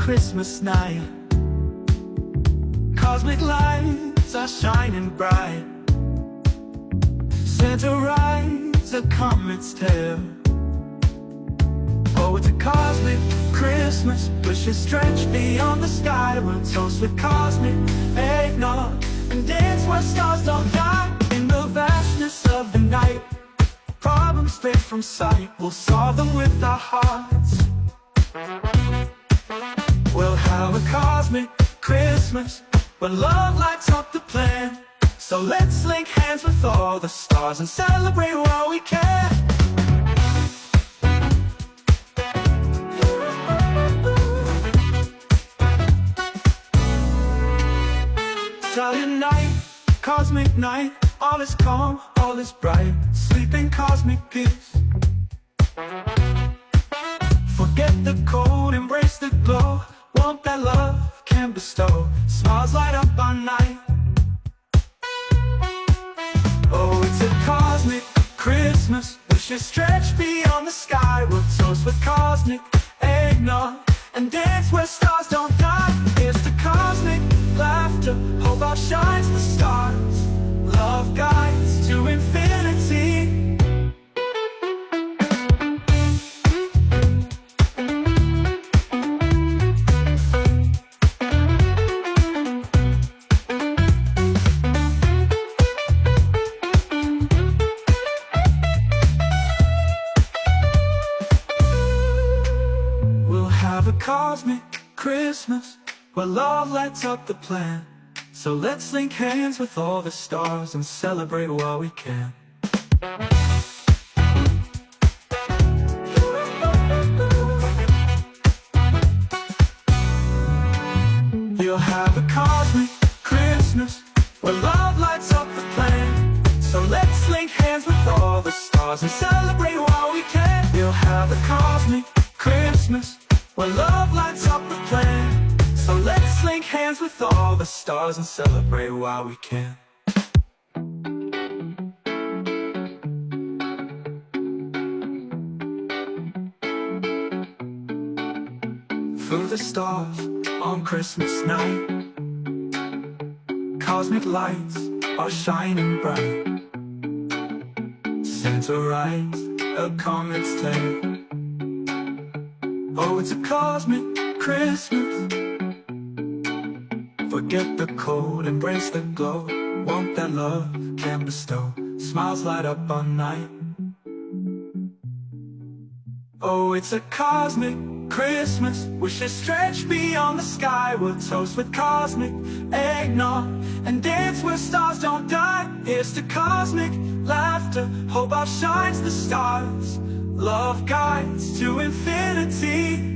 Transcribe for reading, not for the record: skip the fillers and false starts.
Christmas night. Cosmic lights are shining bright. Santa rides a comet's tail. Oh, it's a cosmic Christmas. Wishes stretch beyond the sky. We'll toast with cosmic eggnog and dance where stars don't die. In the vastness of the night, problems fade from sight. We'll solve them with our hearts. We'll have a cosmic Christmas where love lights up the plan. So let's link hands with all the stars and celebrate while we can. Silent night, cosmic night. All is calm, all is bright. Sleep in cosmic peace. Forget the cold, embrace the glow. Warmth that love can bestow. Smiles light up our night. Oh, it's a cosmic Christmas. Wishes stretch beyond the sky. We'll toast with cosmic eggnog and dance where stars don't die. Here's to cosmic laughter. Hope outshines the stars. Love guides to infinity. Have a cosmic Christmas where love lights up the plan. So let's link hands with all the stars and celebrate while we can. You'll have a cosmic Christmas where love lights up the plan. So let's link hands with all the stars and celebrate while we can. You'll have a cosmic Christmas where love lights up the plan. So let's link hands with all the stars and celebrate while we can. Through the stars on Christmas night, cosmic lights are shining bright. Santa rides a comet's tail. Oh, it's a cosmic Christmas. Forget the cold, embrace the glow. Warmth that love can bestow. Smiles light up our night. Oh, it's a cosmic Christmas. Wishes stretch beyond the sky. We'll toast with cosmic eggnog and dance where stars don't die. Here's to cosmic laughter. Hope outshines the stars. Love guides to infinity.